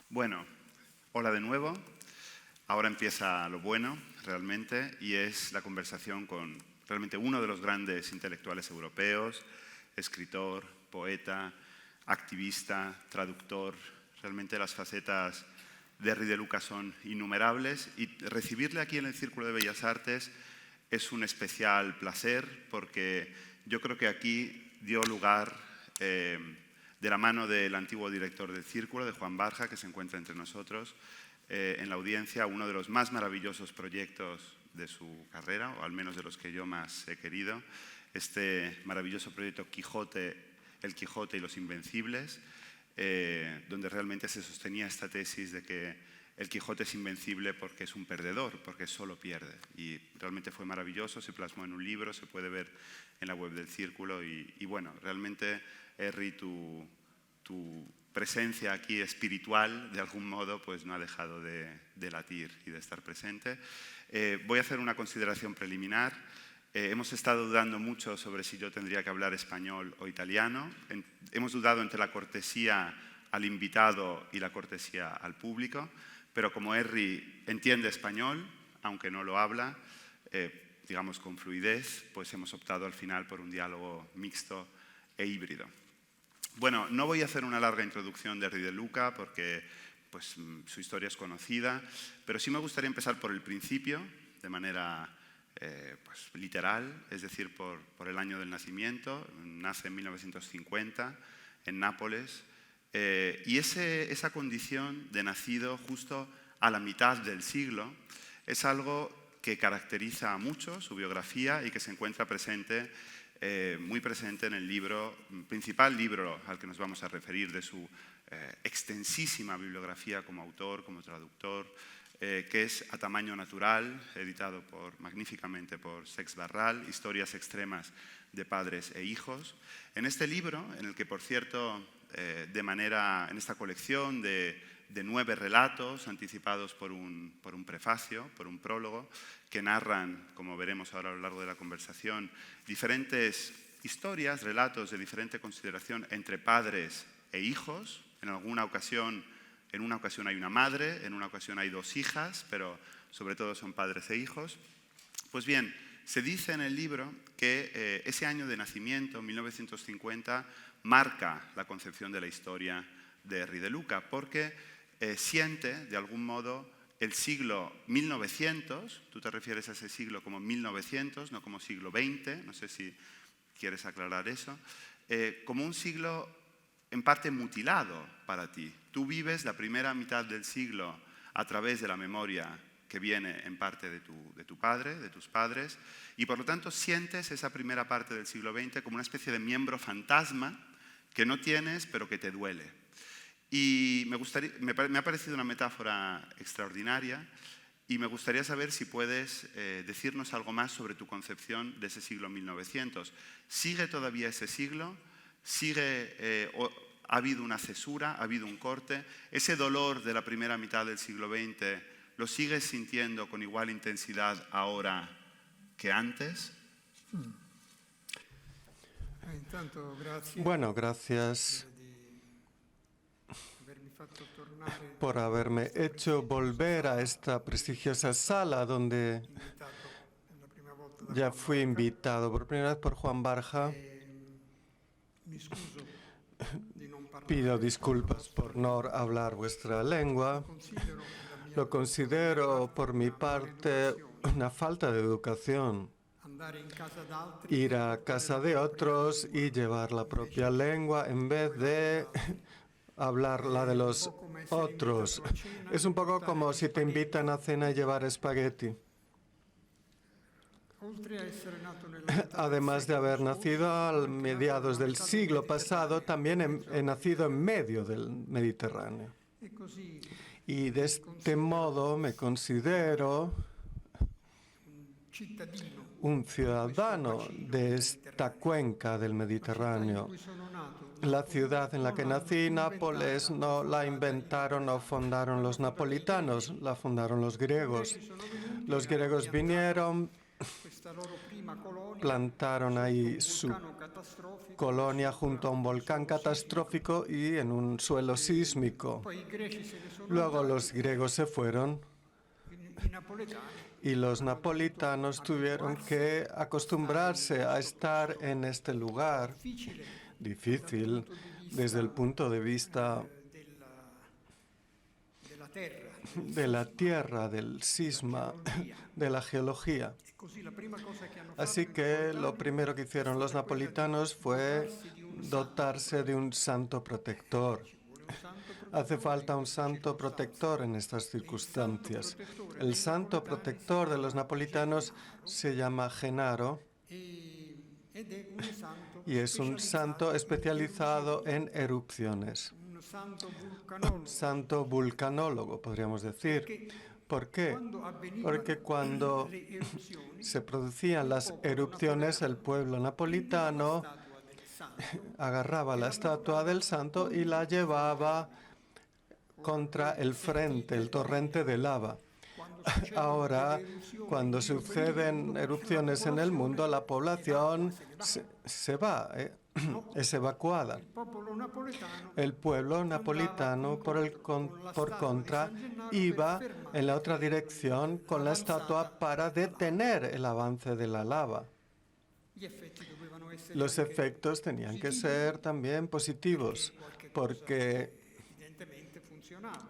Bueno, hola de nuevo. Ahora empieza lo bueno, realmente, y es la conversación con realmente uno de los grandes intelectuales europeos, escritor, poeta, activista, traductor. Realmente las facetas de Henri de Luca son innumerables y recibirle aquí en el Círculo de Bellas Artes es un especial placer porque yo creo que aquí dio lugar, de la mano del antiguo director del Círculo, de Juan Barja, que se encuentra entre nosotros, en la audiencia, uno de los más maravillosos proyectos de su carrera, o al menos de los que yo más he querido, este maravilloso proyecto Quijote, El Quijote y los Invencibles, donde realmente se sostenía esta tesis de que el Quijote es invencible porque es un perdedor, porque solo pierde. Y realmente fue maravilloso, se plasmó en un libro, se puede ver en la web del Círculo y bueno, realmente, Henri, tu presencia aquí espiritual, de algún modo, pues no ha dejado de latir y de estar presente. Voy a hacer una consideración preliminar. Hemos estado dudando mucho sobre si yo tendría que hablar español o italiano. Hemos dudado entre la cortesía al invitado y la cortesía al público, pero como Henri entiende español, aunque no lo habla, digamos con fluidez, pues hemos optado al final por un diálogo mixto e híbrido. Bueno, no voy a hacer una larga introducción de Henri de Luca porque pues, su historia es conocida, pero sí me gustaría empezar por el principio, de manera pues, literal, es decir, por el año del nacimiento. Nace en 1950 en Nápoles y esa condición de nacido justo a la mitad del siglo es algo que caracteriza a mucho su biografía y que se encuentra presente, muy presente en el libro, principal libro al que nos vamos a referir de su extensísima bibliografía como autor, como traductor, que es A tamaño natural, editado magníficamente por Sex Barral, Historias extremas de padres e hijos. En este libro, en el que por cierto, en esta colección de 9 relatos anticipados por un prefacio, por un prólogo, que narran, como veremos ahora a lo largo de la conversación, diferentes historias, relatos de diferente consideración entre padres e hijos. En una ocasión hay una madre, en una ocasión hay 2 hijas, pero sobre todo son padres e hijos. Pues bien, se dice en el libro que ese año de nacimiento, 1950, marca la concepción de la historia de Henri de Luca, porque siente, de algún modo, el siglo 1900, tú te refieres a ese siglo como 1900, no como siglo XX, no sé si quieres aclarar eso, como un siglo en parte mutilado para ti. Tú vives la primera mitad del siglo a través de la memoria que viene en parte de tu padre, de tus padres, y por lo tanto sientes esa primera parte del siglo XX como una especie de miembro fantasma que no tienes pero que te duele. Y me ha parecido una metáfora extraordinaria y me gustaría saber si puedes decirnos algo más sobre tu concepción de ese siglo 1900. ¿Sigue todavía ese siglo? ¿Ha habido una cesura? ¿Ha habido un corte? ¿Ese dolor de la primera mitad del siglo XX lo sigues sintiendo con igual intensidad ahora que antes? Bueno, gracias por haberme hecho volver a esta prestigiosa sala donde ya fui invitado por primera vez por Juan Barja. Pido disculpas por no hablar vuestra lengua. Lo considero, por mi parte, una falta de educación. Ir a casa de otros y llevar la propia lengua en vez de hablar la de los otros. Es un poco como si te invitan a cena y llevar espagueti. Además de haber nacido a mediados del siglo pasado, también he nacido en medio del Mediterráneo. Y de este modo me considero un ciudadano de esta cuenca del Mediterráneo. La ciudad en la que nací, Nápoles, no la inventaron o fundaron los napolitanos, la fundaron los griegos. Los griegos vinieron, plantaron ahí su colonia junto a un volcán catastrófico y en un suelo sísmico. Luego los griegos se fueron y los napolitanos tuvieron que acostumbrarse a estar en este lugar difícil desde el punto de vista de la tierra, del sisma, de la geología. Así que lo primero que hicieron los napolitanos fue dotarse de un santo protector. Hace falta un santo protector en estas circunstancias. El santo protector de los napolitanos se llama Genaro y es un santo especializado en erupciones. Un santo vulcanólogo, podríamos decir. ¿Por qué? Porque cuando se producían las erupciones, el pueblo napolitano agarraba la estatua del santo y la llevaba contra el frente, el torrente de lava. Ahora, cuando suceden erupciones en el mundo, la población se va, es evacuada. El pueblo napolitano, por contra, iba en la otra dirección con la estatua para detener el avance de la lava. Los efectos tenían que ser también positivos, porque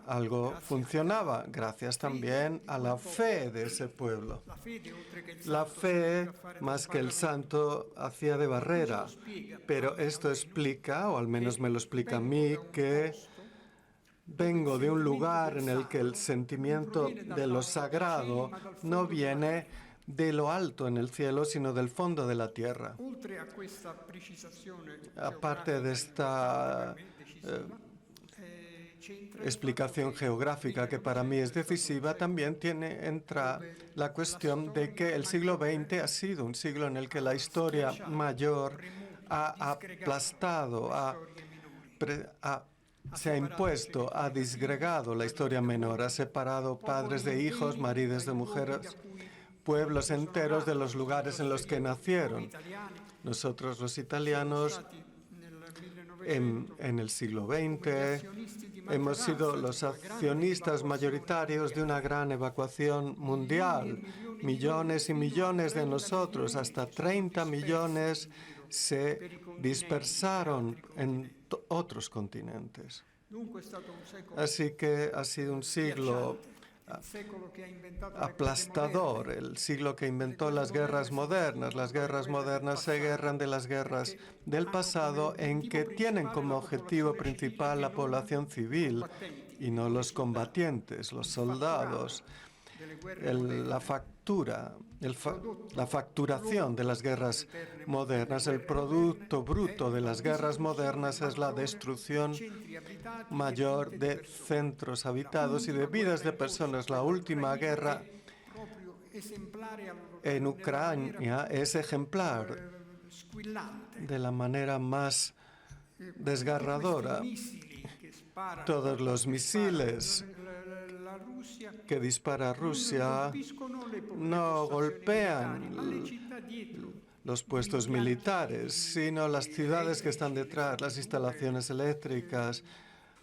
algo funcionaba, gracias también a la fe de ese pueblo. La fe, más que el santo, hacía de barrera. Pero esto explica, o al menos me lo explica a mí, que vengo de un lugar en el que el sentimiento de lo sagrado no viene de lo alto en el cielo, sino del fondo de la tierra. Aparte de esta explicación geográfica que para mí es decisiva, también entra la cuestión de que el siglo XX ha sido un siglo en el que la historia mayor ha aplastado, se ha impuesto, ha disgregado la historia menor, ha separado padres de hijos, maridos de mujeres, pueblos enteros de los lugares en los que nacieron. Nosotros los italianos en el siglo XX hemos sido los accionistas mayoritarios de una gran evacuación mundial. Millones y millones de nosotros, hasta 30 millones, se dispersaron en otros continentes. Así que ha sido un siglo aplastador, el siglo que inventó las guerras modernas. Las guerras modernas se guerran de las guerras del pasado en que tienen como objetivo principal la población civil y no los combatientes, los soldados. La facturación de las guerras modernas, el producto bruto de las guerras modernas es la destrucción mayor de centros habitados y de vidas de personas. La última guerra en Ucrania es ejemplar de la manera más desgarradora. Todos los misiles que dispara Rusia no golpean los puestos militares, sino las ciudades que están detrás, las instalaciones eléctricas,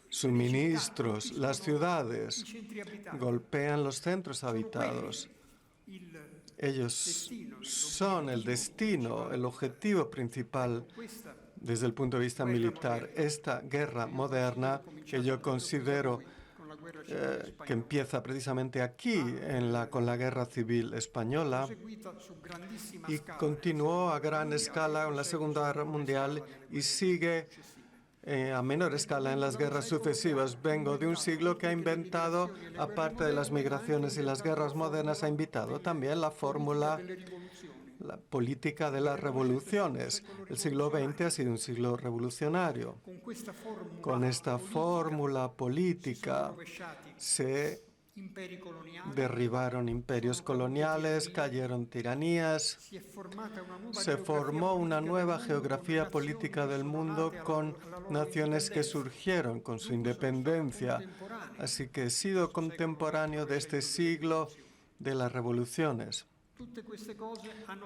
suministros. Las ciudades golpean los centros habitados. Ellos son el destino, el objetivo principal desde el punto de vista militar. Esta guerra moderna, que yo considero que empieza precisamente aquí, con la Guerra Civil Española, y continuó a gran escala en la Segunda Guerra Mundial y sigue a menor escala en las guerras sucesivas. Vengo de un siglo que ha inventado, aparte de las migraciones y las guerras modernas, ha invitado también la fórmula, la política de las revoluciones. El siglo XX ha sido un siglo revolucionario. Con esta fórmula política se Derribaron imperios coloniales, cayeron tiranías, se formó una nueva geografía política del mundo con naciones que surgieron con su independencia. Así que he sido contemporáneo de este siglo de las revoluciones.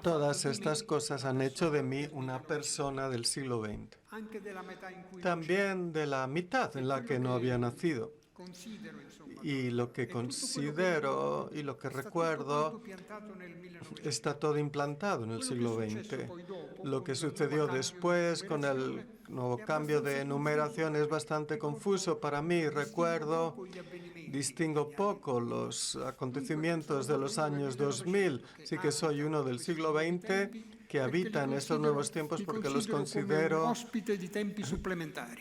Todas estas cosas han hecho de mí una persona del siglo XX. También de la mitad en la que no había nacido. Y lo que considero y lo que recuerdo está todo implantado en el siglo XX. Lo que sucedió después con el nuevo cambio de numeración es bastante confuso para mí. Recuerdo, distingo poco los acontecimientos de los años 2000. Sí que soy uno del siglo XX que habita en estos nuevos tiempos porque los considero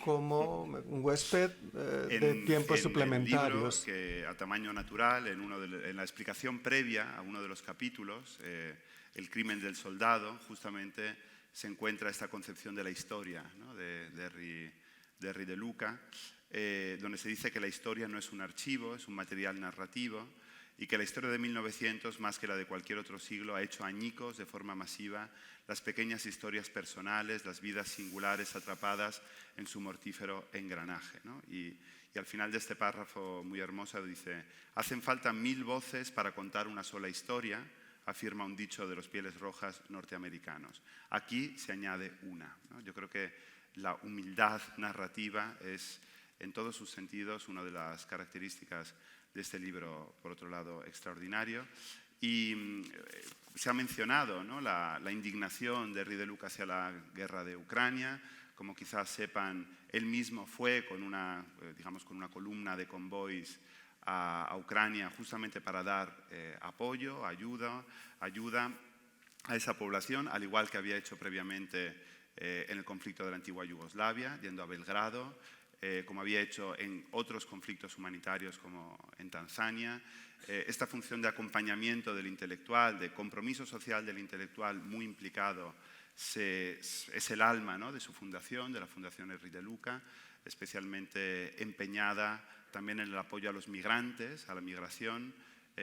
como un huésped de tiempos suplementarios. En el libro, que a tamaño natural, en la explicación previa a uno de los capítulos, El crimen del soldado, justamente se encuentra esta concepción de la historia, ¿no? de Henri de Luca, donde se dice que la historia no es un archivo, es un material narrativo, y que la historia de 1900, más que la de cualquier otro siglo, ha hecho añicos de forma masiva las pequeñas historias personales, las vidas singulares atrapadas en su mortífero engranaje, ¿no? Y al final de este párrafo muy hermoso dice: hacen falta 1000 voces para contar una sola historia, afirma un dicho de los pieles rojas norteamericanos. Aquí se añade una, ¿no? Yo creo que la humildad narrativa es, en todos sus sentidos, una de las características de este libro, por otro lado, extraordinario. Y se ha mencionado, ¿no?, la indignación de Henri de Luca hacia la guerra de Ucrania. Como quizás sepan, él mismo fue con una columna de convoys a Ucrania justamente para dar apoyo, ayuda a esa población, al igual que había hecho previamente en el conflicto de la antigua Yugoslavia, yendo a Belgrado, como había hecho en otros conflictos humanitarios como en Tanzania. Esta función de acompañamiento del intelectual, de compromiso social del intelectual muy implicado, es el alma, ¿no?, de su fundación, de la Fundación Henri de Luca, especialmente empeñada también en el apoyo a los migrantes, a la migración,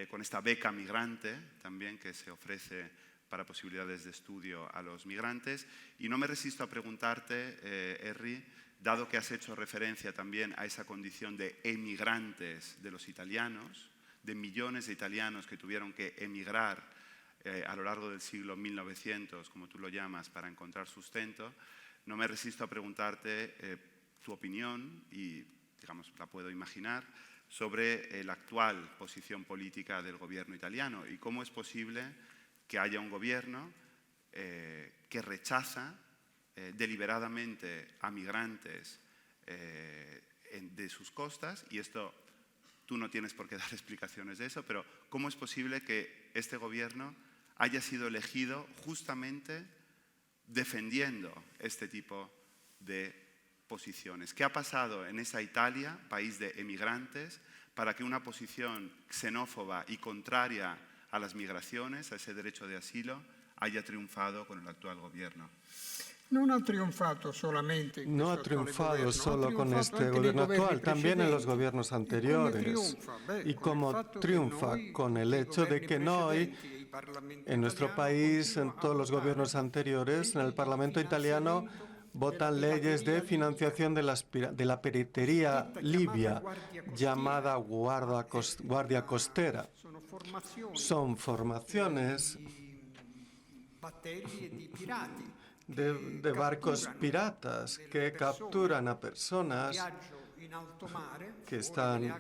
con esta beca migrante también que se ofrece para posibilidades de estudio a los migrantes. Y no me resisto a preguntarte, Henri, dado que has hecho referencia también a esa condición de emigrantes de los italianos, de millones de italianos que tuvieron que emigrar a lo largo del siglo 1900, como tú lo llamas, para encontrar sustento, no me resisto a preguntarte tu opinión, y digamos, la puedo imaginar, sobre la actual posición política del gobierno italiano y cómo es posible que haya un gobierno que rechaza deliberadamente a migrantes de sus costas, y esto tú no tienes por qué dar explicaciones de eso, pero ¿cómo es posible que este gobierno haya sido elegido justamente defendiendo este tipo de posiciones? ¿Qué ha pasado en esa Italia, país de emigrantes, para que una posición xenófoba y contraria a las migraciones, a ese derecho de asilo, haya triunfado con el actual gobierno? No ha triunfado solamente solo con este gobierno actual, también en los gobiernos anteriores. Y como triunfa con el hecho de que no hay en nuestro país, en todos los gobiernos anteriores, en el Parlamento italiano, votan leyes de financiación de la piratería libia, llamada Guardia Costera. Son formaciones de barcos piratas que capturan a personas que están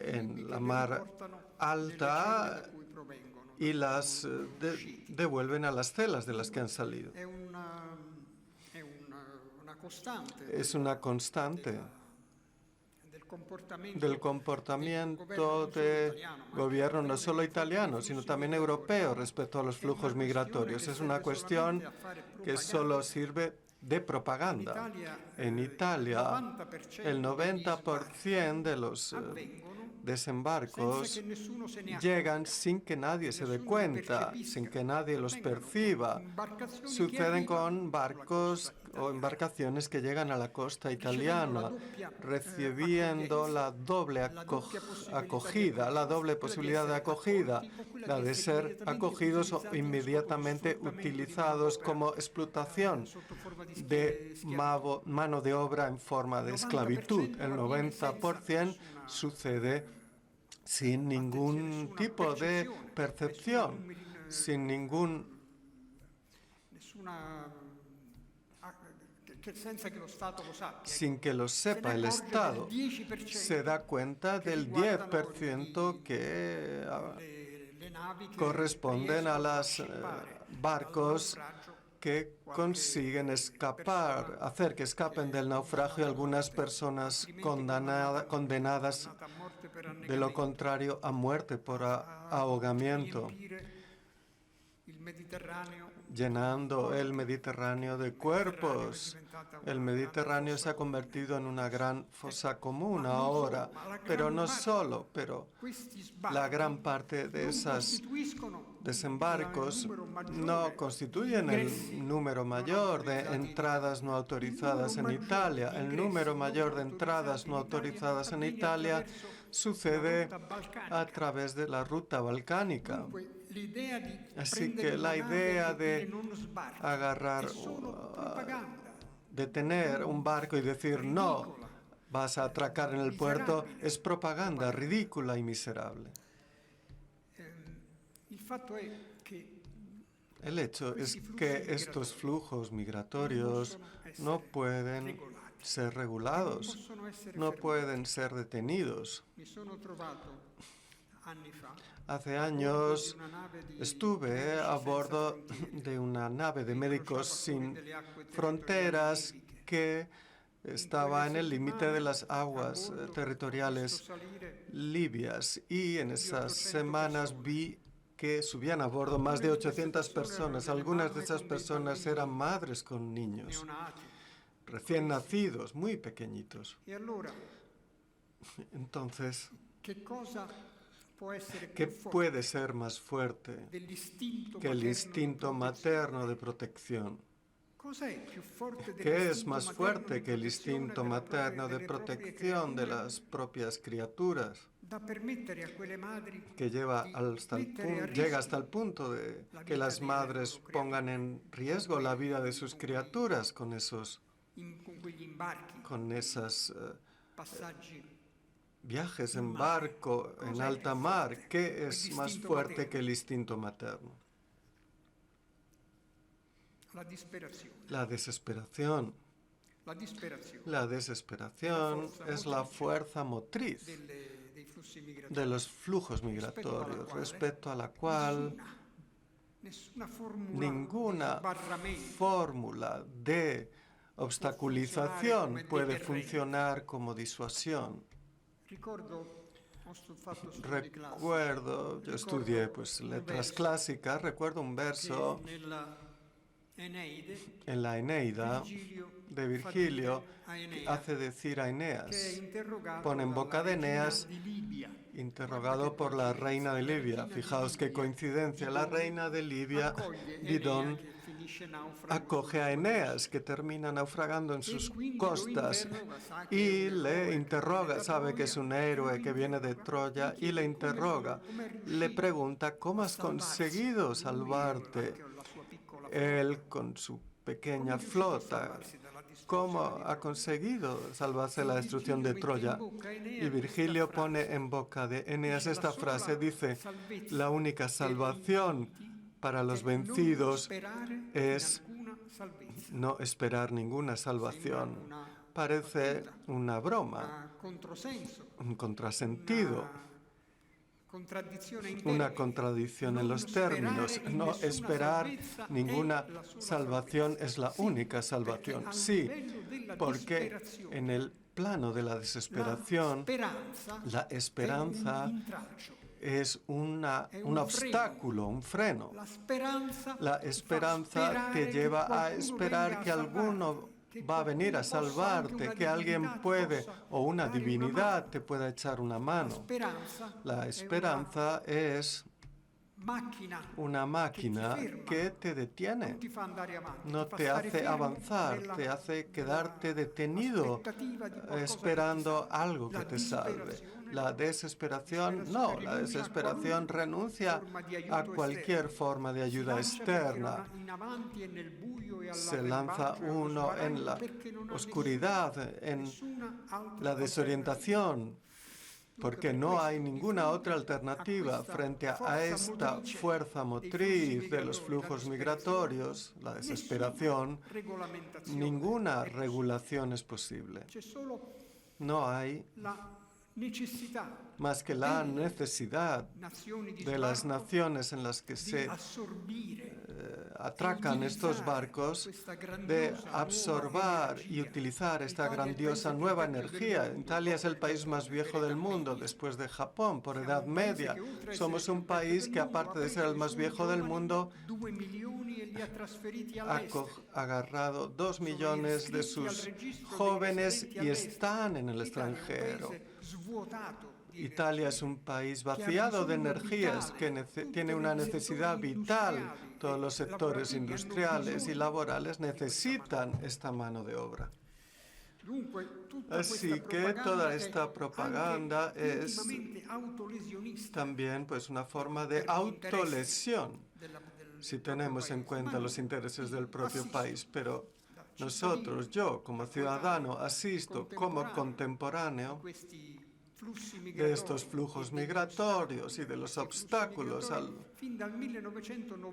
en la mar alta y las devuelven a las celas de las que han salido. Es una constante del comportamiento de gobierno no solo italiano, sino también europeo respecto a los flujos migratorios. Es una cuestión que solo sirve de propaganda. En Italia, el 90% de los desembarcos llegan sin que nadie se dé cuenta, sin que nadie los perciba. Suceden con barcos o embarcaciones que llegan a la costa italiana, recibiendo la doble acogida, la doble posibilidad de acogida, la de ser acogidos o inmediatamente utilizados como explotación de mano de obra en forma de esclavitud. El 90% sucede sin ningún tipo de percepción, sin que lo sepa el Estado. Se da cuenta del 10% que corresponden a los barcos que consiguen escapar, hacer que escapen del naufragio algunas personas condenadas, de lo contrario, a muerte por ahogamiento, llenando el Mediterráneo de cuerpos. El Mediterráneo se ha convertido en una gran fosa común ahora, pero no solo, pero la gran parte de esos desembarcos no constituyen el número mayor de entradas no autorizadas en Italia. El número mayor de entradas no autorizadas en Italia sucede a través de la ruta balcánica. Así que la idea de agarrar, de tener un barco y decir no, vas a atracar en el puerto, es propaganda ridícula y miserable. El hecho es que estos flujos migratorios no pueden ser regulados, no pueden ser detenidos. Hace años estuve a bordo de una nave de Médicos Sin Fronteras que estaba en el límite de las aguas territoriales libias, y en esas semanas vi que subían a bordo más de 800 personas. Algunas de esas personas eran madres con niños, recién nacidos, muy pequeñitos. Entonces, ¿qué puede ser más fuerte que el instinto materno de protección? ¿Qué es más fuerte que el instinto materno de protección de las propias criaturas, que llega hasta el punto de que las madres pongan en riesgo la vida de sus criaturas con esos viajes en barco, en alta mar? ¿Qué es más fuerte que el instinto materno? La desesperación. La desesperación es la fuerza motriz de los flujos migratorios, respecto a la cual ninguna fórmula de obstaculización puede funcionar como disuasión. Recuerdo, yo estudié letras clásicas, recuerdo un verso en la Eneida de Virgilio que hace decir a Eneas, pone en boca de Eneas, interrogado por la reina de Libia. Fijaos qué coincidencia, la reina de Libia, Didón, acoge a Eneas, que termina naufragando en sus costas, y le interroga, sabe que es un héroe que viene de Troya, y le interroga, le pregunta, ¿cómo has conseguido salvarte? Él con su pequeña flota, ¿cómo ha conseguido salvarse la destrucción de Troya? Y Virgilio pone en boca de Eneas esta frase, dice, la única salvación para los vencidos es no esperar ninguna salvación. Parece una broma, un contrasentido, una contradicción en los términos. No esperar ninguna salvación es la única salvación. Sí, porque en el plano de la desesperación, la esperanza es un obstáculo, un freno. La esperanza te lleva a esperar que alguno va a venir a salvarte, que alguien puede, o una divinidad te pueda echar una mano. La esperanza es una máquina que te detiene, no te hace avanzar, te hace quedarte detenido esperando algo que te salve. La desesperación, no, la desesperación renuncia a cualquier forma de ayuda externa. Se lanza uno en la oscuridad, en la desorientación, porque no hay ninguna otra alternativa frente a esta fuerza motriz de los flujos migratorios, la desesperación. Ninguna regulación es posible. No hay más que la necesidad de las naciones en las que se atracan estos barcos de absorber y utilizar esta grandiosa nueva energía. Italia es el país más viejo del mundo después de Japón por edad media. Somos un país que, aparte de ser el más viejo del mundo, ha agarrado 2 millones de sus jóvenes y están en el extranjero. Italia es un país vaciado de energías que tiene una necesidad vital. Todos los sectores industriales y laborales necesitan esta mano de obra. Así que toda esta propaganda es también pues, una forma de autolesión, si tenemos en cuenta los intereses del propio país. Pero nosotros, yo como ciudadano, asisto como contemporáneo de estos flujos migratorios y de los obstáculos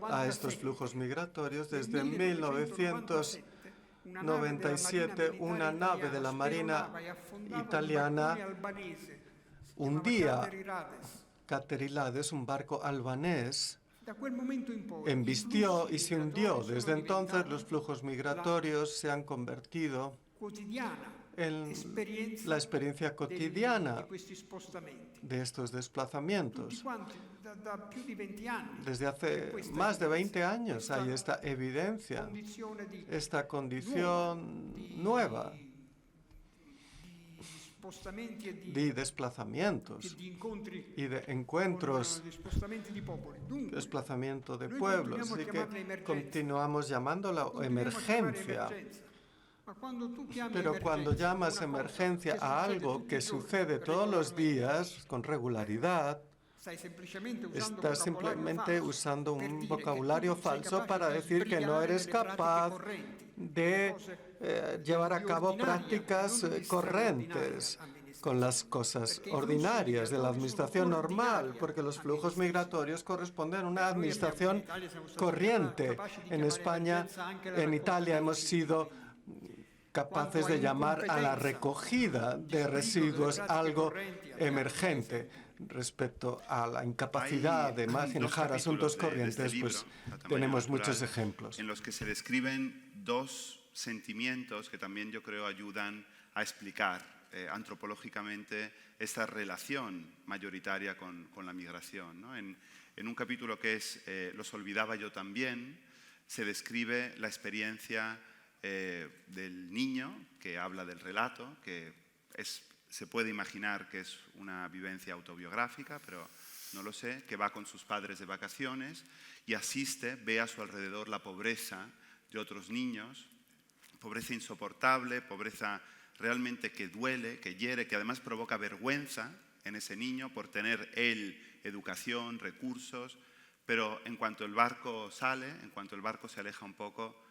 a estos flujos migratorios. Desde 1997, una nave de la Marina italiana hundía Caterilades, un barco albanés, embistió y se hundió. Desde entonces, los flujos migratorios se han convertido en la experiencia cotidiana de estos desplazamientos. Desde hace más de 20 años hay esta evidencia, esta condición nueva de desplazamientos y de encuentros, desplazamiento de pueblos, así que continuamos llamándola emergencia. Pero cuando llamas emergencia a algo que sucede todos los días con regularidad, estás simplemente usando un vocabulario falso para decir que no eres capaz de llevar a cabo prácticas corrientes con las cosas ordinarias de la administración normal, porque los flujos migratorios corresponden a una administración corriente. En España, en Italia hemos sido capaces de llamar a la recogida de residuos algo emergente. Respecto a la incapacidad de manejar asuntos corrientes, pues tenemos muchos ejemplos. En los que se describen dos sentimientos que también yo creo ayudan a explicar antropológicamente esta relación mayoritaria con la migración, ¿no? En un capítulo que es Los olvidaba yo también, se describe la experiencia del niño que habla del relato, que se puede imaginar que es una vivencia autobiográfica, pero no lo sé, que va con sus padres de vacaciones y asiste, ve a su alrededor la pobreza de otros niños, pobreza insoportable, pobreza realmente que duele, que hiere, que además provoca vergüenza en ese niño por tener él educación, recursos, pero en cuanto el barco sale, en cuanto el barco se aleja un poco,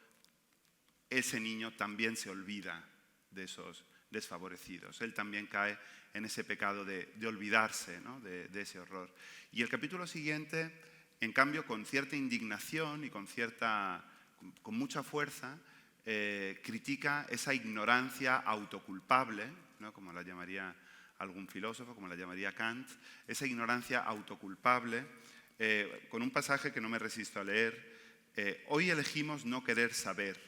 ese niño también se olvida de esos desfavorecidos. Él también cae en ese pecado de olvidarse, ¿no? de ese horror. Y el capítulo siguiente, en cambio, con cierta indignación y con mucha fuerza, critica esa ignorancia autoculpable, ¿no? Como la llamaría algún filósofo, como la llamaría Kant, esa ignorancia autoculpable, con un pasaje que no me resisto a leer. Hoy elegimos no querer saber,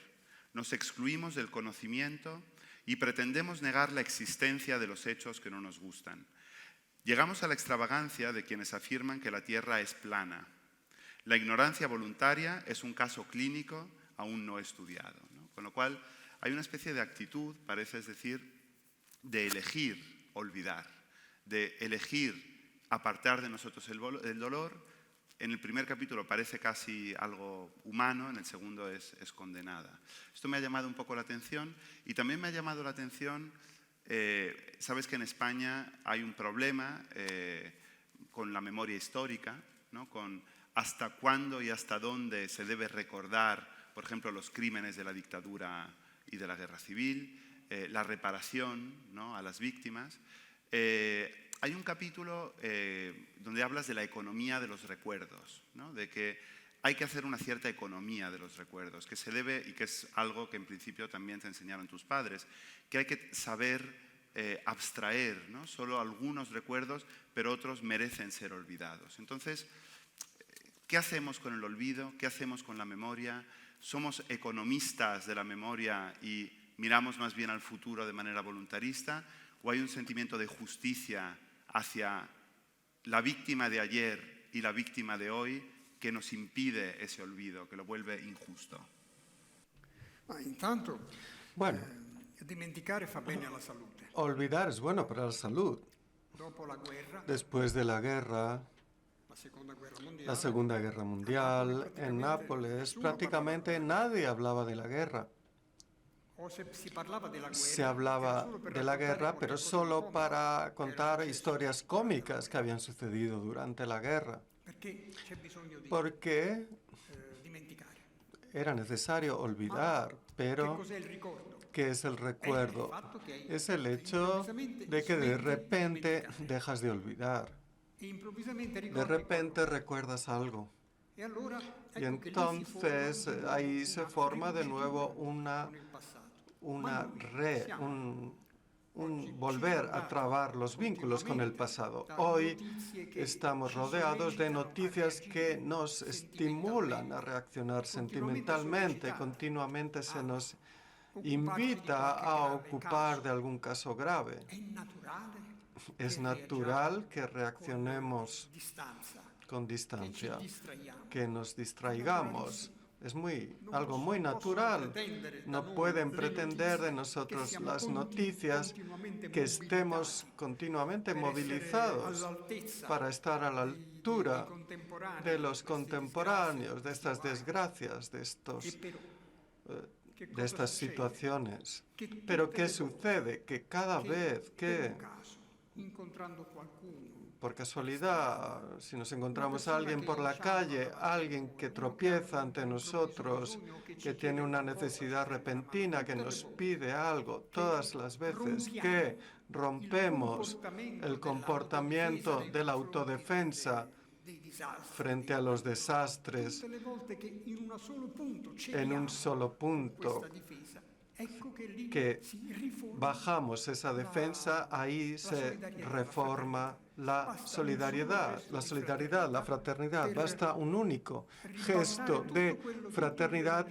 nos excluimos del conocimiento y pretendemos negar la existencia de los hechos que no nos gustan. Llegamos a la extravagancia de quienes afirman que la Tierra es plana. La ignorancia voluntaria es un caso clínico aún no estudiado, ¿no? Con lo cual hay una especie de actitud, parece decir, de elegir olvidar, de elegir apartar de nosotros el dolor en el primer capítulo parece casi algo humano, en el segundo es condenada. Esto me ha llamado un poco la atención y también me ha llamado la atención, sabes que en España hay un problema con la memoria histórica, ¿no? Con hasta cuándo y hasta dónde se debe recordar, por ejemplo, los crímenes de la dictadura y de la guerra civil, la reparación, ¿no?, a las víctimas. Hay un capítulo donde hablas de la economía de los recuerdos, ¿no?, de que hay que hacer una cierta economía de los recuerdos, que se debe, y que es algo que en principio también te enseñaron tus padres, que hay que saber abstraer, ¿no?, solo algunos recuerdos, pero otros merecen ser olvidados. Entonces, ¿qué hacemos con el olvido? ¿Qué hacemos con la memoria? ¿Somos economistas de la memoria y miramos más bien al futuro de manera voluntarista? ¿O hay un sentimiento de justicia hacia la víctima de ayer y la víctima de hoy que nos impide ese olvido, que lo vuelve injusto? Intanto, Bueno, dimenticare fa bene alla salute. olvidar es bueno para la salud. Dopo la guerra, Después de la guerra, la Segunda Guerra Mundial, en Nápoles prácticamente nadie hablaba de la guerra. Se hablaba de la guerra, pero solo para contar historias cómicas que habían sucedido durante la guerra. Porque era necesario olvidar, pero ¿qué es el recuerdo? Es el hecho de que de repente dejas de olvidar. De repente recuerdas algo. Y entonces ahí se forma de nuevo un volver a trabar los vínculos con el pasado. Hoy estamos rodeados de noticias que nos estimulan a reaccionar sentimentalmente. Continuamente se nos invita a ocupar de algún caso grave. Es natural que reaccionemos con distancia, que nos distraigamos. Es algo muy natural. No pueden pretender de nosotros las noticias que estemos continuamente movilizados para estar a la altura de los contemporáneos, de estas desgracias, de estas situaciones. Pero ¿qué sucede? Que cada vez que, por casualidad, si nos encontramos a alguien por la calle, alguien que tropieza ante nosotros, que tiene una necesidad repentina, que nos pide algo, todas las veces que rompemos el comportamiento de la autodefensa frente a los desastres en un solo punto, que bajamos esa defensa, ahí se reforma la solidaridad, la fraternidad. Basta un único gesto de fraternidad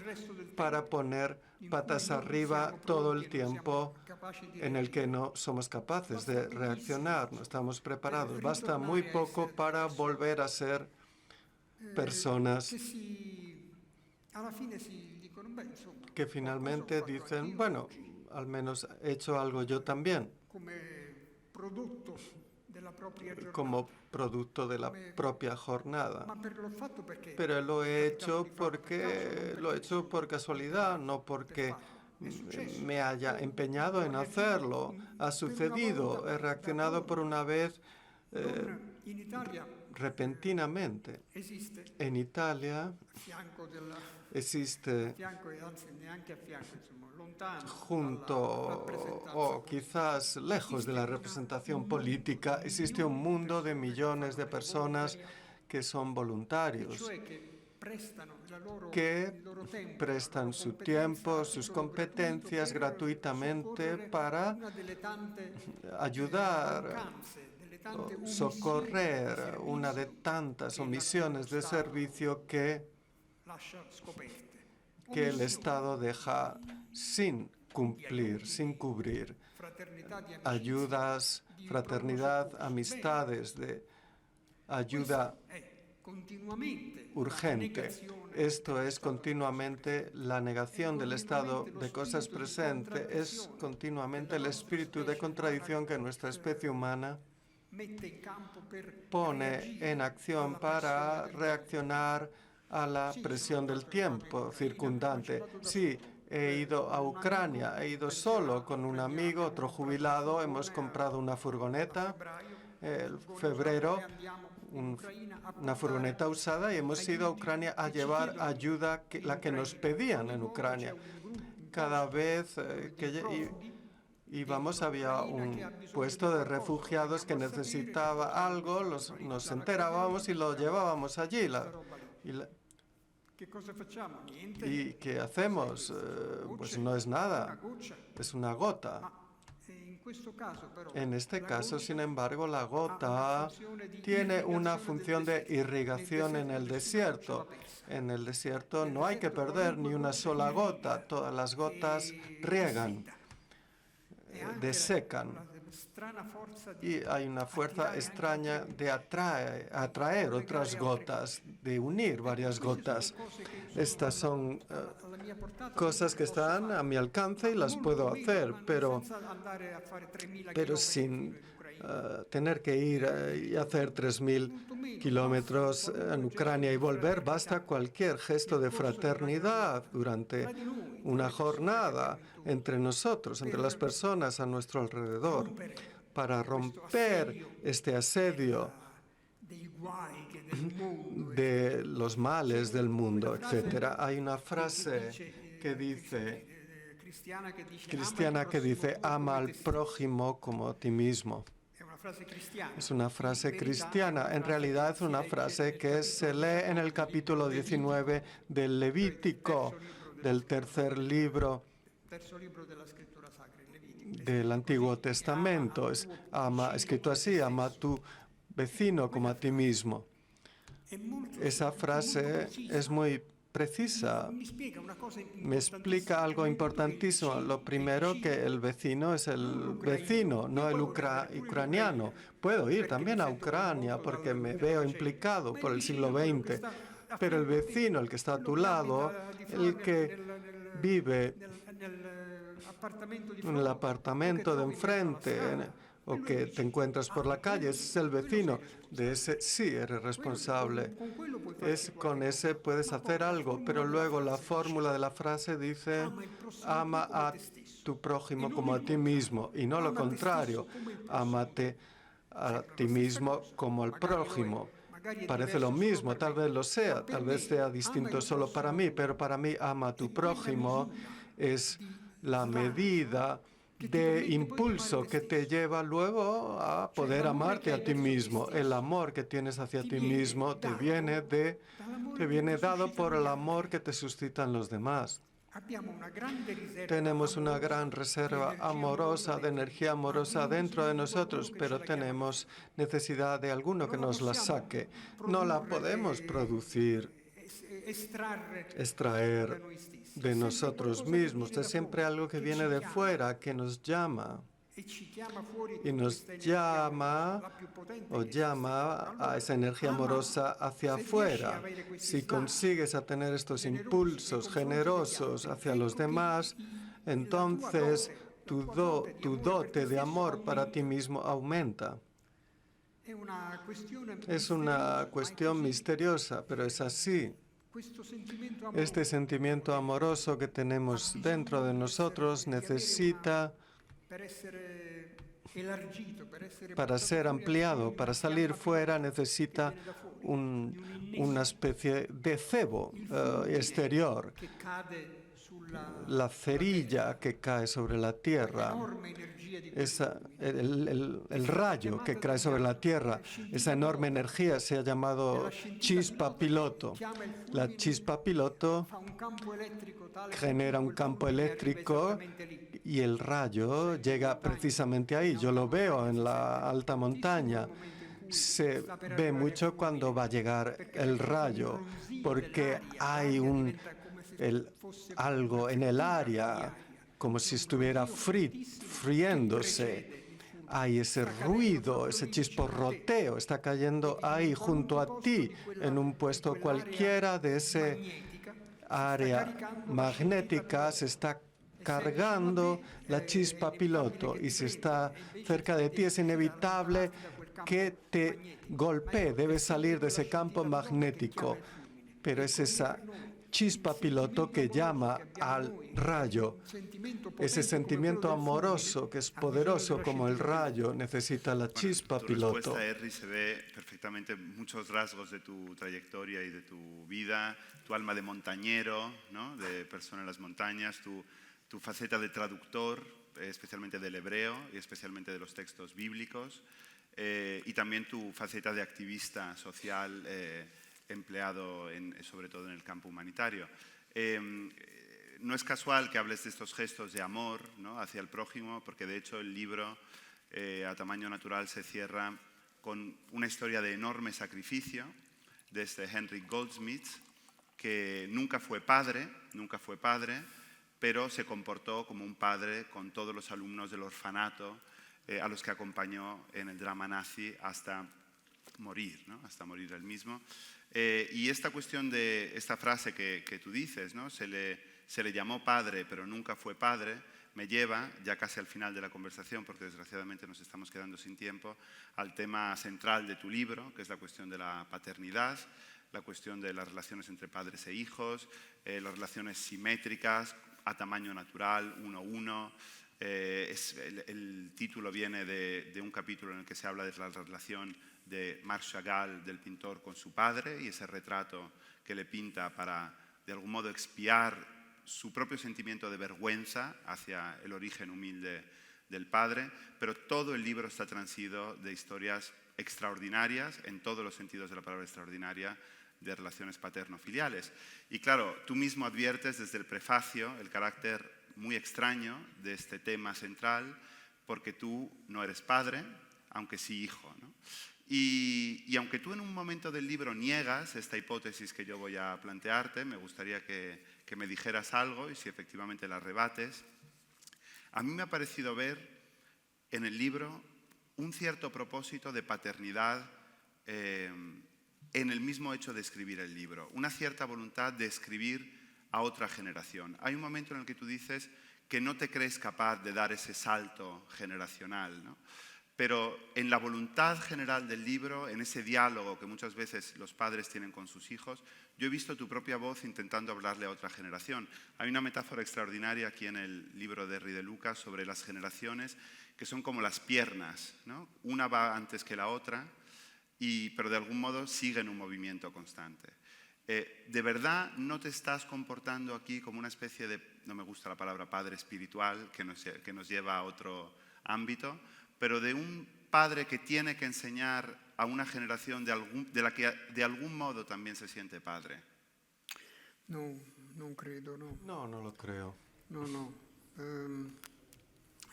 para poner patas arriba todo el tiempo en el que no somos capaces de reaccionar, no estamos preparados. Basta muy poco para volver a ser personas que finalmente dicen, bueno, al menos he hecho algo yo también, como producto de la propia jornada. Pero lo he hecho por casualidad, no porque me haya empeñado en hacerlo. Ha sucedido, he reaccionado por una vez repentinamente. En Italia existe junto o quizás lejos de la representación política, existe un mundo de millones de personas que son voluntarios, que prestan su tiempo, sus competencias gratuitamente para ayudar, socorrer una de tantas omisiones de servicio que el Estado deja sin cumplir, sin cubrir. Ayudas, fraternidad, amistades, de ayuda urgente. Esto es continuamente la negación del estado de cosas presente, es continuamente el espíritu de contradicción que nuestra especie humana pone en acción para reaccionar a la presión del tiempo circundante. Sí, he ido a Ucrania, he ido solo con un amigo, otro jubilado, hemos comprado una furgoneta en febrero, una furgoneta usada, y hemos ido a Ucrania a llevar ayuda, la que nos pedían en Ucrania. Cada vez que íbamos había un puesto de refugiados que necesitaba algo, nos enterábamos y lo llevábamos allí. ¿Y qué hacemos? Pues no es nada, es una gota. En este caso, sin embargo, la gota tiene una función de irrigación en el desierto. En el desierto no hay que perder ni una sola gota, todas las gotas riegan, desecan. Y hay una fuerza extraña de atraer otras gotas, de unir varias gotas. Estas son cosas que están a mi alcance y las puedo hacer, pero sin tener que ir y hacer 3.000 kilómetros en Ucrania y volver. Basta cualquier gesto de fraternidad durante una jornada entre nosotros, entre las personas a nuestro alrededor, para romper este asedio de los males del mundo, etc. Hay una frase cristiana que dice, ama al prójimo como a ti mismo. Es una frase cristiana. En realidad es una frase que se lee en el capítulo 19 del Levítico, del tercer libro del Antiguo Testamento. Es escrito así, ama a tu vecino como a ti mismo. Esa frase es muy precisa. Me explica algo importantísimo. Lo primero, que el vecino es el vecino, no el ucraniano. Puedo ir también a Ucrania porque me veo implicado por el siglo XX. Pero el vecino, el que está a tu lado, el que vive en el apartamento de enfrente o que te encuentras por la calle, ese es el vecino. De ese sí eres responsable. Con ese puedes hacer algo, pero luego la fórmula de la frase dice, ama a tu prójimo como a ti mismo, y no lo contrario, ámate a ti mismo como al prójimo. Parece lo mismo, tal vez lo sea, tal vez sea distinto solo para mí, pero para mí ama a tu prójimo es la medida de impulso que te lleva luego a poder amarte a ti mismo. El amor que tienes hacia ti mismo te viene dado por el amor que te suscitan los demás. Tenemos una gran reserva amorosa, de energía amorosa dentro de nosotros, pero tenemos necesidad de alguno que nos la saque. No la podemos producir, extraer de nosotros mismos. Es siempre algo que viene de fuera, que nos llama. Y nos llama a esa energía amorosa hacia afuera. Si consigues tener estos impulsos generosos hacia los demás, entonces tu dote de amor para ti mismo aumenta. Es una cuestión misteriosa, pero es así. Este sentimiento amoroso que tenemos dentro de nosotros necesita, para ser ampliado, para salir fuera, necesita una especie de cebo exterior. La cerilla que cae sobre la tierra, el rayo que cae sobre la tierra, esa enorme energía se ha llamado chispa piloto. La chispa piloto genera un campo eléctrico y el rayo llega precisamente ahí. Yo lo veo en la alta montaña. Se ve mucho cuando va a llegar el rayo, porque hay algo en el área, como si estuviera friéndose. Hay ese ruido, ese chisporroteo, está cayendo ahí junto a ti, en un puesto cualquiera de ese área magnética. Se está cargando la chispa piloto y si está cerca de ti es inevitable que te golpee, debe salir de ese campo magnético, pero es esa chispa piloto que llama al rayo. Ese sentimiento amoroso que es poderoso como el rayo necesita la chispa Tu piloto. respuesta, Henry, se ve perfectamente muchos rasgos de tu trayectoria y de tu vida, tu alma de montañero, ¿no? De persona en las montañas, tu faceta de traductor, especialmente del hebreo y especialmente de los textos bíblicos, y también tu faceta de activista social empleado sobre todo en el campo humanitario. No es casual que hables de estos gestos de amor, ¿no? Hacia el prójimo, porque de hecho el libro a tamaño natural se cierra con una historia de enorme sacrificio de este Henry Goldsmith, que nunca fue padre, pero se comportó como un padre con todos los alumnos del orfanato a los que acompañó en el drama nazi hasta morir, ¿no? Hasta morir él mismo. Y esta cuestión de esta frase que tú dices, ¿no? Se le llamó padre, pero nunca fue padre, me lleva, ya casi al final de la conversación, porque desgraciadamente nos estamos quedando sin tiempo, al tema central de tu libro, que es la cuestión de la paternidad, la cuestión de las relaciones entre padres e hijos, las relaciones simétricas, a tamaño natural, 1-1. El título viene de un capítulo en el que se habla de la relación de Marc Chagall, del pintor, con su padre, y ese retrato que le pinta para, de algún modo, expiar su propio sentimiento de vergüenza hacia el origen humilde del padre, pero todo el libro está transido de historias extraordinarias, en todos los sentidos de la palabra extraordinaria, de relaciones paterno-filiales. Y claro, tú mismo adviertes desde el prefacio el carácter muy extraño de este tema central, porque tú no eres padre, aunque sí hijo, ¿no? Y aunque tú en un momento del libro niegas esta hipótesis que yo voy a plantearte, me gustaría que me dijeras algo y si efectivamente la rebates. A mí me ha parecido ver en el libro un cierto propósito de paternidad en el mismo hecho de escribir el libro, una cierta voluntad de escribir a otra generación. Hay un momento en el que tú dices que no te crees capaz de dar ese salto generacional, ¿no? Pero en la voluntad general del libro, en ese diálogo que muchas veces los padres tienen con sus hijos, yo he visto tu propia voz intentando hablarle a otra generación. Hay una metáfora extraordinaria aquí en el libro de Henry de Luca sobre las generaciones, que son como las piernas, ¿no? Una va antes que la otra, pero de algún modo siguen un movimiento constante. ¿De verdad no te estás comportando aquí como una especie de, no me gusta la palabra padre espiritual, que nos lleva a otro ámbito, pero de un padre que tiene que enseñar a una generación de la que de algún modo también se siente padre? No, non credo, no. No, no lo creo. No.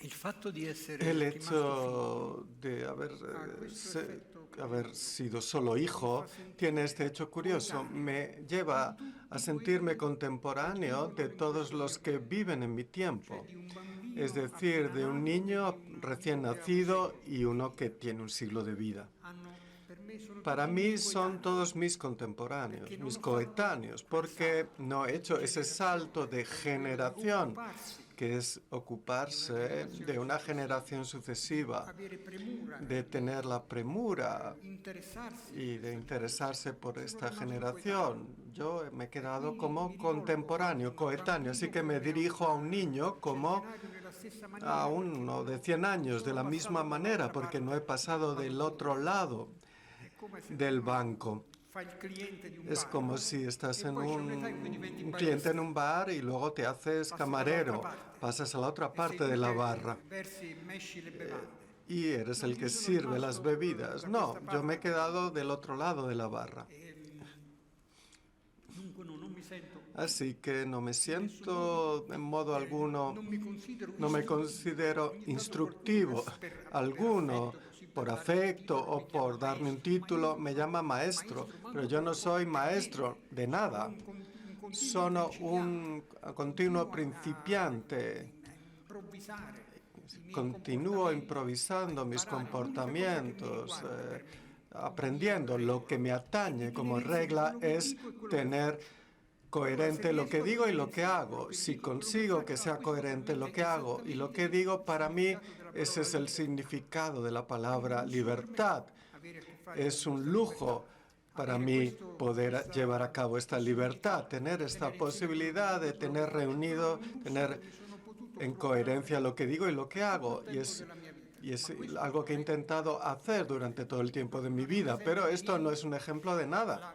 Il fatto di essere El rimasto hecho de haber sido solo hijo tiene este hecho curioso. Me lleva a sentirme contemporáneo de todos los que viven en mi tiempo. Es decir, de un niño recién nacido y uno que tiene un siglo de vida. Para mí son todos mis contemporáneos, mis coetáneos, porque no he hecho ese salto de generación, que es ocuparse de una generación sucesiva, de tener la premura y de interesarse por esta generación. Yo me he quedado como contemporáneo, coetáneo, así que me dirijo a un niño como a uno de 100 años, de la misma manera, porque no he pasado del otro lado del banco. Es como si estás en un cliente en un bar y luego te haces camarero, pasas a la otra parte de la barra y eres el que sirve las bebidas. No, yo me he quedado del otro lado de la barra. Así que no me siento en modo alguno, no me considero instructivo alguno. Por afecto o por darme un título, me llama maestro, pero yo no soy maestro de nada. Soy un continuo principiante. Continúo improvisando mis comportamientos, aprendiendo. Lo que me atañe como regla es tener coherente lo que digo y lo que hago. Si consigo que sea coherente lo que hago y lo que digo, para mí ese es el significado de la palabra libertad. Es un lujo para mí poder llevar a cabo esta libertad, tener esta posibilidad de tener reunido, tener en coherencia lo que digo y lo que hago. Y es algo que he intentado hacer durante todo el tiempo de mi vida, pero esto no es un ejemplo de nada.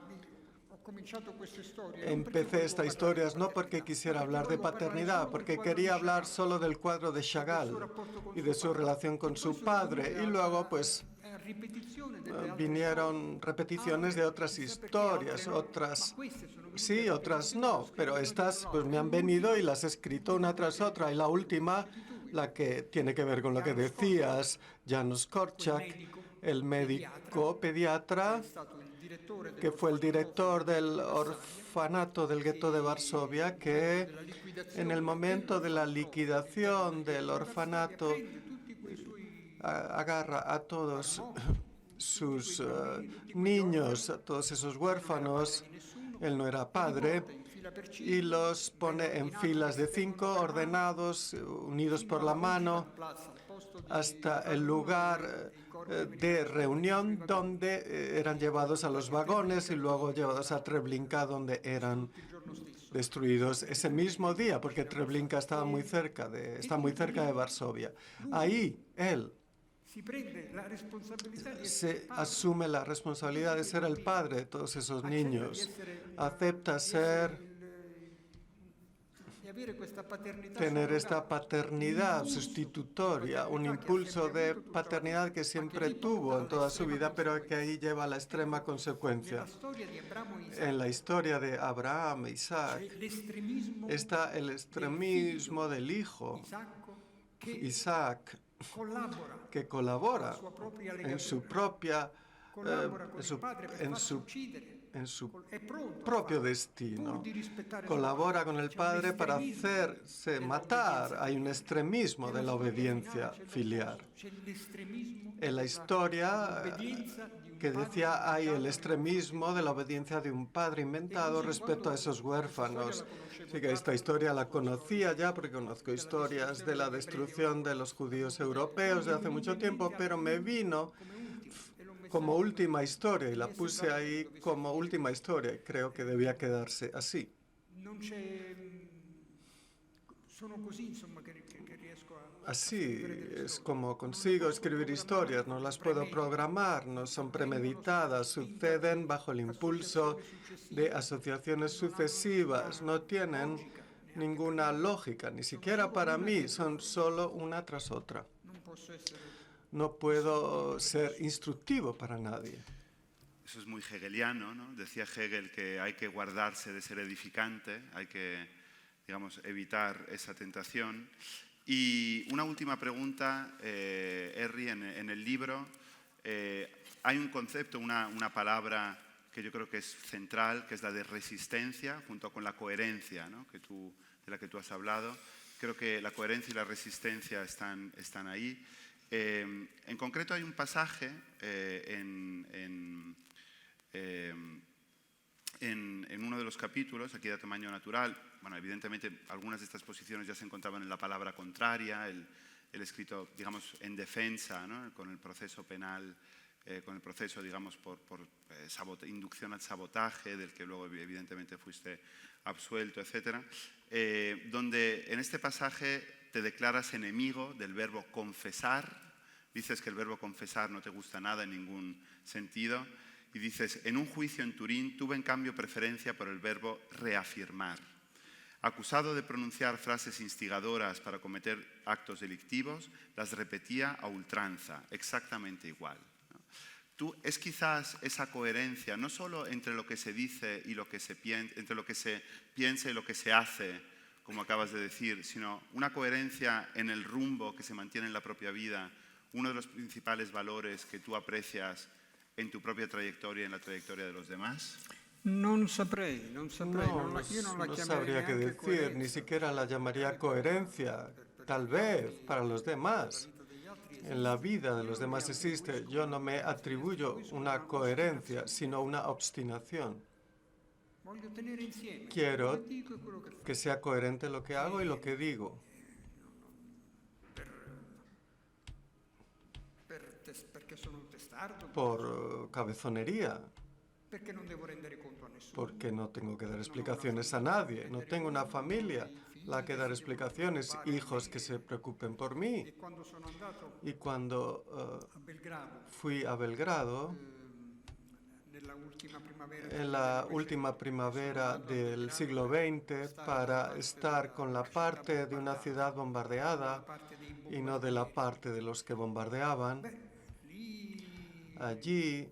Empecé esta historia no porque quisiera hablar de paternidad, porque quería hablar solo del cuadro de Chagall y de su relación con su padre. Y luego, pues, vinieron repeticiones de otras historias, otras sí, otras no, pero estas pues me han venido y las he escrito una tras otra. Y la última, la que tiene que ver con lo que decías, Janusz Korczak, el médico pediatra que fue el director del orfanato del gueto de Varsovia, que en el momento de la liquidación del orfanato agarra a todos sus niños, a todos esos huérfanos, él no era padre, y los pone en filas de 5, ordenados, unidos por la mano, hasta el lugar de reunión donde eran llevados a los vagones y luego llevados a Treblinka, donde eran destruidos ese mismo día, porque Treblinka está muy cerca de Varsovia. Ahí él se asume la responsabilidad de ser el padre de todos esos niños, acepta tener esta paternidad sustitutoria, un impulso de paternidad que siempre tuvo en toda su vida, pero que ahí lleva a la extrema consecuencia. En la historia de Abraham e Isaac está el extremismo del hijo, Isaac, que colabora en su propio destino. Colabora con el padre para hacerse matar. Hay un extremismo de la obediencia filial. En la historia que decía, hay el extremismo de la obediencia de un padre inventado respecto a esos huérfanos. Así que esta historia la conocía ya porque conozco historias de la destrucción de los judíos europeos de hace mucho tiempo, pero me vino como última historia y la puse ahí como última historia y creo que debía quedarse así. Así es como consigo escribir historias, no las puedo programar, no son premeditadas, suceden bajo el impulso de asociaciones sucesivas, no tienen ninguna lógica, ni siquiera para mí, son solo una tras otra. No puedo ser instructivo para nadie. Eso es muy hegeliano, ¿no? Decía Hegel que hay que guardarse de ser edificante, hay que, digamos, evitar esa tentación. Y una última pregunta, Herri, en el libro hay un concepto, una palabra que yo creo que es central, que es la de resistencia, junto con la coherencia, ¿no? de la que tú has hablado. Creo que la coherencia y la resistencia están ahí. En concreto hay un pasaje en uno de los capítulos, aquí de tamaño natural. Bueno, evidentemente algunas de estas posiciones ya se encontraban en la palabra contraria, el escrito, digamos, en defensa, ¿no? Con el proceso penal, con el proceso, digamos, por inducción al sabotaje, del que luego evidentemente fuiste absuelto, etc. Donde en este pasaje te declaras enemigo del verbo confesar, dices que el verbo confesar no te gusta nada en ningún sentido, y dices, en un juicio en Turín tuve en cambio preferencia por el verbo reafirmar. Acusado de pronunciar frases instigadoras para cometer actos delictivos, las repetía a ultranza, exactamente igual. Es quizás esa coherencia, no solo entre lo que se dice y lo que se piensa, entre lo que se piensa y lo que se hace, como acabas de decir, sino una coherencia en el rumbo que se mantiene en la propia vida, uno de los principales valores que tú aprecias en tu propia trayectoria y en la trayectoria de los demás? No sabría qué decir, ni siquiera la llamaría coherencia, tal vez para los demás. En la vida de los demás existe, yo no me atribuyo una coherencia, sino una obstinación. Voglio tenere insieme Quiero quello che dico e quello che faccio. que sea coherente lo que hago y lo que digo. Perché sono un testardo, Por cabezonería, perché non devo rendere conto a nessuno. porque no tengo que dar explicaciones a nadie. No tengo una familia la que dar explicaciones, hijos que se preocupen por mí. E quando sono andato Y cuando a Belgrado, fui a Belgrado, nella ultima primavera en la última primavera del siglo XX, para estar con la parte de una ciudad bombardeada y no de la parte de los que bombardeaban, lì allí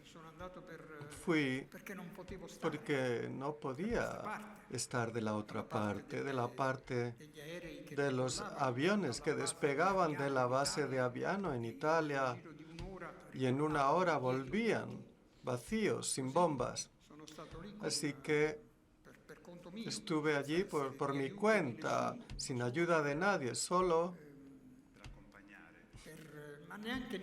sono andato fui perché non potevo stare porque no podía estar de la otra parte, de la parte degli aerei che de los aviones que despegaban de la base de Aviano en Italia nel giro di un'ora y en una hora volvían vacíos, sin bombas. sono stato lì Así que per conto mio, estuve allí por mi cuenta, sin ayuda de nadie, solo, ma neanche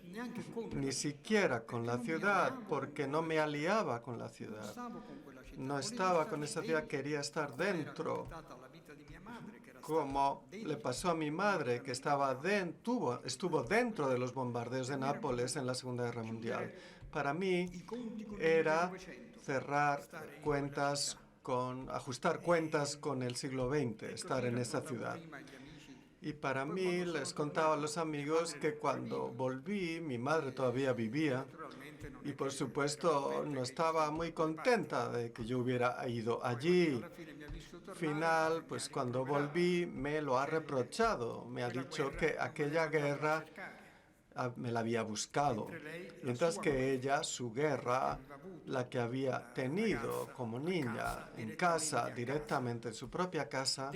neanche con ni siquiera con la ciudad, porque no me aliaba con la ciudad. stavo con quella città. No estaba con esa ciudad, quería estar dentro, Stata la vita di mia madre che era como le pasó a mi madre, que estuvo dentro de los bombardeos de Nápoles en la Segunda Guerra Mundial. Para mí era cerrar cuentas ajustar cuentas con el siglo XX, estar en esa ciudad. Y para mí, les contaba a los amigos que cuando volví, mi madre todavía vivía y por supuesto no estaba muy contenta de que yo hubiera ido allí. Al final, pues cuando volví me lo ha reprochado, me ha dicho que aquella guerra me la había buscado, mientras que ella, su guerra, la que había tenido como niña en casa, directamente en su propia casa,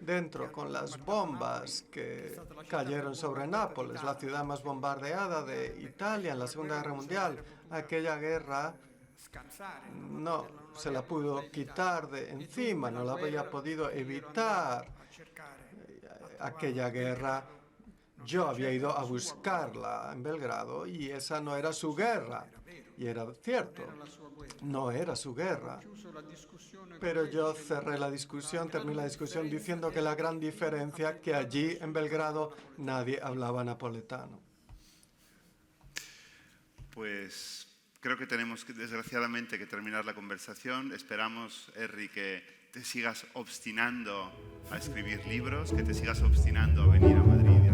dentro con las bombas que cayeron sobre Nápoles, la ciudad más bombardeada de Italia en la Segunda Guerra Mundial. Aquella guerra no se la pudo quitar de encima, no la había podido evitar. Aquella guerra yo había ido a buscarla en Belgrado y esa no era su guerra. Y era cierto, no era su guerra. Pero yo terminé la discusión diciendo que la gran diferencia que allí en Belgrado nadie hablaba napoletano. Pues creo que tenemos desgraciadamente que terminar la conversación. Esperamos, Herri, que te sigas obstinando a escribir libros, que te sigas obstinando a venir a Madrid